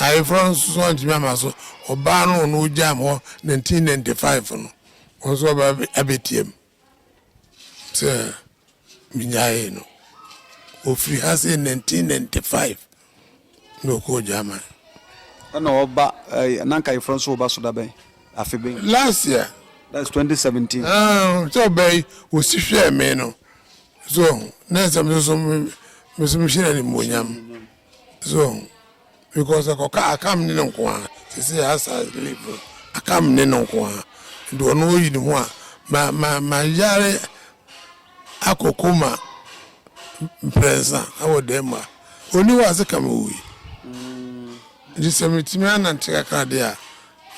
I from so so Obano no jam 1995 no. Also abetium. Sir Minyai no. Ofri has in 1995. No ko jama. No ba nanka from so ba so da ben. Last year. That's 2017. So bay was share me no. So next time some machine any munyam. So because I come in on kwa. Say as I live. I come in on kwa. Do no you know my yare akokoma presa awo dema. Oni was come we. This cemetery and take a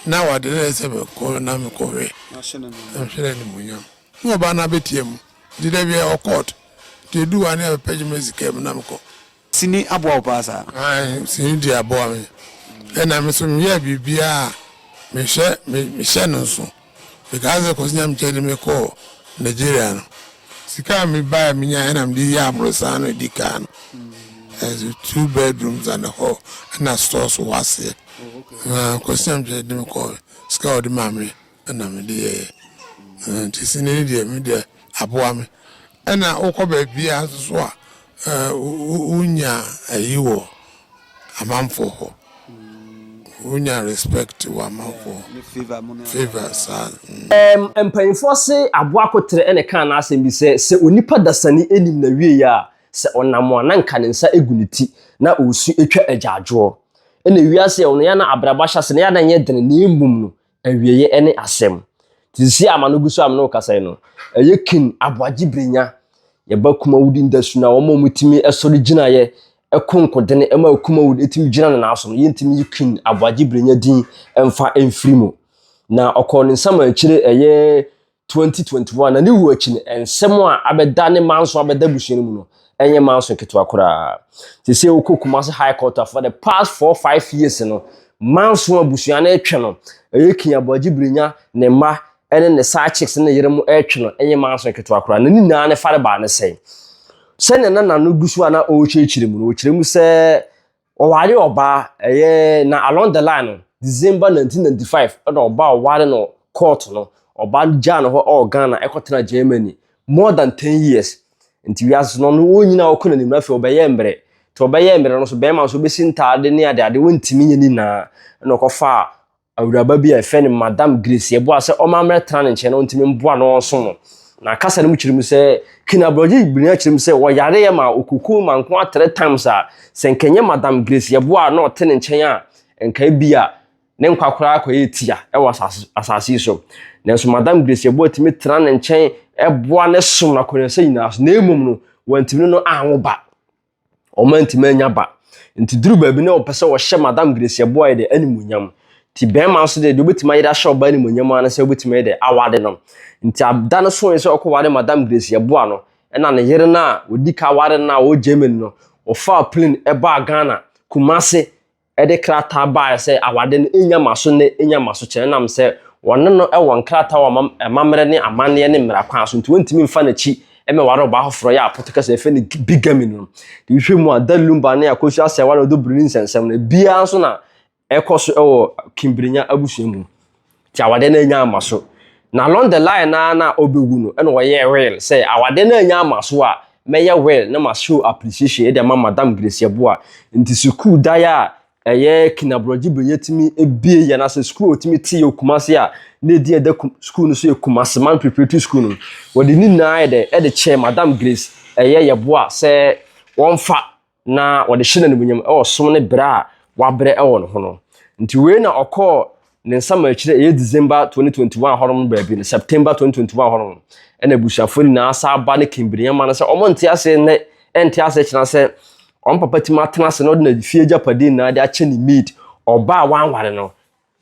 now I didn't say call na me kowe. I'm sure any munyam. No ba na betiem. Did they be a court? They do any page music na me ko. Sini aboa pasa. Sini di aboa me. And I'm so me bibia me share no so. Because I was nyam chede me ko Nigeria no. Sika me buy me nya na me di abrosa no di kan. As 2 bedrooms and a hall and a store so was it. Because I'm chede me ko sika the mammy and I'm the tis in India media aboa me. And I okobe bia so unya ayiwo amamfo ho unya respect wa amamfo favor sa empanfo se aboakotre ene kan na asem bi se onipa dasani enim na wie ya se onamo na nka ne nsa eguniti na osu etwa agyaadwo ene wiase ono ya na abrabahya se na ya na nye dene ne mum no awieye ene asem tisi amanoguso amno kasai no eye King Aboagye Brenya Yeboah Kumawood industry na omo mutimi esori gina ye ekonkodene ema Kumawood etimi gina na aso no yentimi King Aboagye Brenya din emfa emfrimo na okoni nsama akire eye 2021 na ne wu akine ensem a abeda ne manso abeda busuani mu no enye manso ketwa kora te se Kumasi High Court for the past 4-5 years no manso abusuani etwe no eye King Aboagye Brenya ne ma ene ne sidechich ne yeremu etwe no enye manso ketwa kora na ni na ne fare ba ne sei se ne na no gusu ana o chechiremu no chiremu se o ware oba eye na along the line no December 1995 and oba ware no court no oba jan ho Ghana ekotena Germany more than 10 years nti wiase no no onyina okona ni mrafe obeye mbre to obeye mbre no so be ma so be sintade ne ade wontimi nyeni na na okofa awuraba bi efe ni Madam Grace Yeboah se o mamre tran nche no ntimi mboa no so no na kasa ne mu chirimu se King Aboagye Brenya chirimu se wo yare ye ma okuku manko 3 times a senkenye Madam Grace Yeboah no tene nchen a enka bia ne nkwakora akoye tia e wo asase so na so Madam Grace Yeboah timi tran nchen eboa ne som na konese nyina so na emum no wantimi no anwoba o mantimi anya ba nti duru ba bi ne opese wo hye Madam Grace Yeboah de animunyam ti bema so de obetima yira hye oba animunyam ana se obetima de awade no nti abda so so okowade Madam Grace Yeboah no na ne yire na odika ware na o Germany no o fa plane eba Ghana Kumasi de krata ba se awade no enya maso ne enya maso kire nam se wonne no e won krata wa mamre ne amane ne mrakwa so nti wontimi mfa na chi eme ware oba hofro ya apotika se fe ne bigami no di hwemu adalumba ne akosu ase ware do bruni nsensem ne bia so na ekoso ewo King Brenya abusuamu ti awade na enya maso na along the line na obegu no eno ye real say awade na anya amaso a meye well na ma show appreciation e de Madam Grace Yeboah nti school daya eye King Aboagye Brenya timi ebie ya na say school timi ti Kumasi a na di eda school no so ye Kumasi man preparatory school no wodi ni na e de chair Madam Grace eye Yeboah say wonfa na wodi hye na nemunyam e osom ne bra wa bre e wo no ho no nti we na okọ ne nsama akire December 2021 horom baabi ne September 2021 horom ena bushafo na asa aba ne King Brenya ma na se omonte ase ne ente ase kina se on papa ti matena se no de fie japade na de ache ni Maid oba wanware no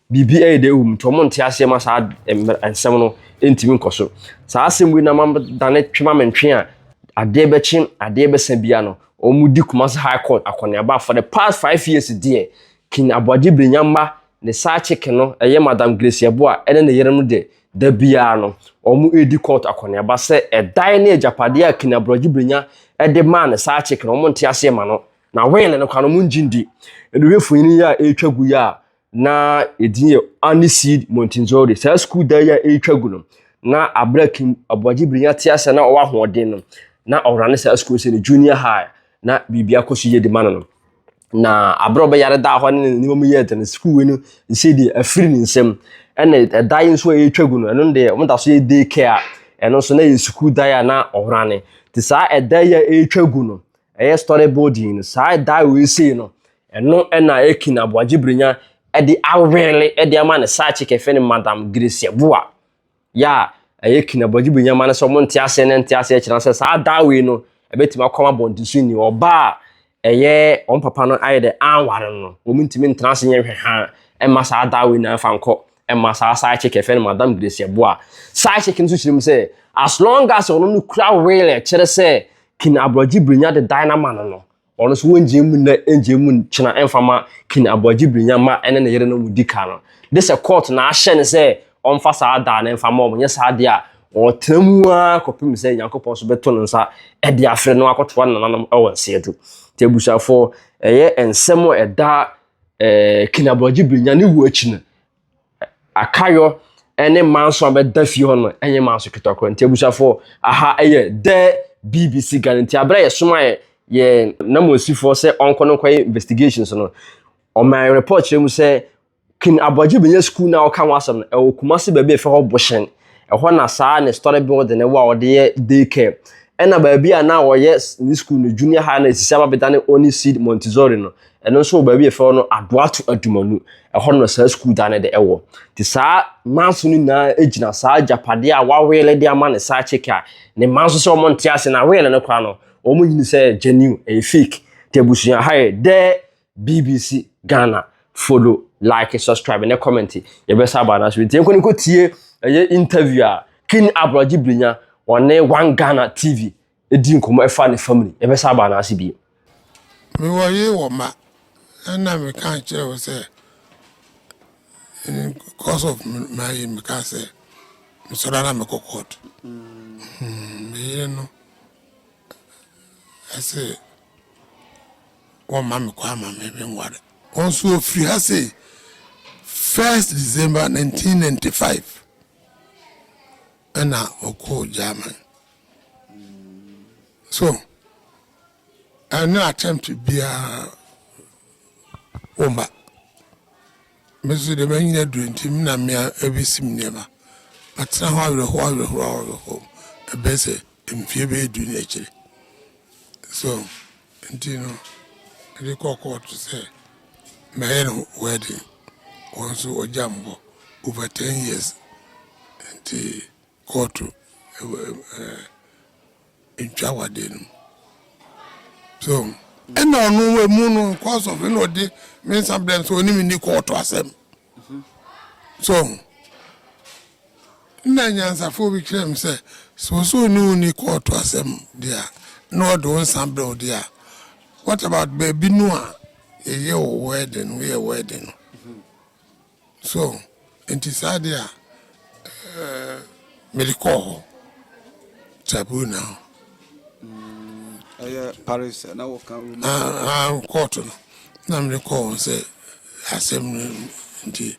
bibi de to omonte ase ma sa ensem no entimi nkoso sa asem wi na ma dane twema mentwe a ade bechi ade besabia no omudi Kumasi High Court akone aba for the past 5 years there King Aboagye Brenya ma ne sidechich no eye Madam Grace Yeboah ene ne yerem de da bia no omu edi court akone aba se edan ne japade a King Aboagye Brenya de man ne sidechich no monte ase ma no na wele no kwano munjindi eduhefo yin ya etwa gu ya na edin ye Aniseed Montinzori sa school da ya etwa gu no na King Aboagye Brenya tiasa na owa hoɔden no na ɔrane sa school se ne junior high na bibia koso ye de ma no na abro be yare da hɔ ne ni mo ye de school we no se di afiri ni nsem ɛna ɛda yi nso etwa gu no ɛno de mo da so ye day care ɛno so na ye school da ya na ɔrane ti sa ɛda ya etwa gu no ɛyɛ storyboarding no sa ɛda we se no ɛno ɛna King Aboagye Brenya ɛde awele ɛde ama ne sidechich efe ne Madam Grace Yeboah ya King Aboagye Brenya ma ne so mo ntiase ne ntiase kyerɛ sɛ sa da we no ɛbetima kɔma bɔntiso ni ɔba ɛyɛ on papa no ayɛ de anware no wo mintimi ntrase nyɛ hwehwa ɛma sa da we na fa nkɔ ɛma sa sidechich efe ne Madam Grace Yeboah sidechich nso kyerɛ mu sɛ as long as ɔno no kura wele kyerɛ sɛ King Aboagye Brenya de dynamite no ɔno so wonje mu na enje mu kyena emfama King Aboagye Brenya ma ene ne yere no mudika no this a court na ahye ne sɛ ɔmfa saa da na emfama ɔmo nyɛ saa de a ɔtemu a kopim sɛ Nyankopɔn so beto no nsa ɛde afre no akoto nananam ɛwɔ nseedu te busafo ɛyɛ ensɛm ɛda King Aboagye Brenya ne wu achi no akayo ene manso abɛda fie hɔ no enye manso kitɔkɔ nte busafo aha ɛyɛ de BBC garanti abra yɛ soma ye namosifo se onko no kwai investigations no on my report kyerɛ mu sɛ King Aboagye Brenya school na ɔka wasam no ɛwɔ Kumasi baabi efe hɔ boshen ɛhɔ na saa ne story build ne wa ɔde yɛ daycare ɛna baabi a na ɔyɛ ni school no junior high na sisama beta ne Aniseed Montinzori no ɛno nso baabi efe hɔ no adoato adumanu ɛhɔ no saa school da ne de ɛwɔ ti saa manso no na egina saa japade a wawele de ama ne sidechich a ne manso sɛ ɔmo ntiase na wele no kwa no omo yin say genuine a fake te busuan hi there BBC Ghana follow like subscribe and comment ye be saba na so tie ko tie interview a King Aboagye Brenya one Ghana TV edi nkomo efa ne family ye be saba na so bi me wo ye wo ma na me kan kire wo say in cause of my me kan say me so na me court me no I say, one mammy kwa maybe water. Also free I say 1st December 1995. And now Oko German. So I no attempt to be a woman. Mr. the man doing him na me every sim never. But somehow the whole a best in fear doing actually. So, you know, they call court to say, my wedding was a jumbo over 10 years, and the court in Chawadin. So, and now no moon cause of day means sometimes so only in the court to them. So, Nanyans are 4 weeks, say, so no ni court to them there. No, don't sample there. What about baby Noah? A year wedding, we are wedding. So, and it's idea medical taboo now. Paris, now come. I'm cotton. Now the call say, assembly the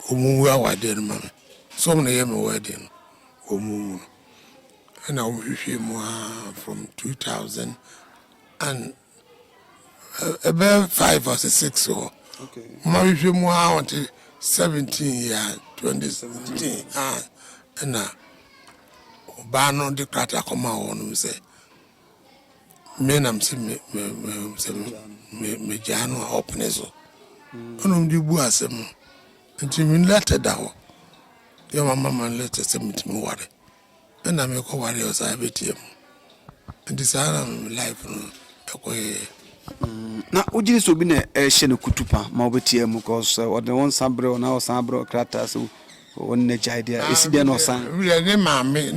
Umuwa wedding, man. Some name wedding, Umu. And I wish him from 2000 and about 5 or 6 or okay. My wish him until 17 years, 2017. And Bano the Crata come on say, men am saying me Jano open so. And the Buasem until me letter down. Your mamma letter send me water. And I make warriors I bet him. And this life. Now, would you so be a shen kutupa, Maubetia, because or the one sabro now sabro cratas who one idea is there no sign. Really, mammy,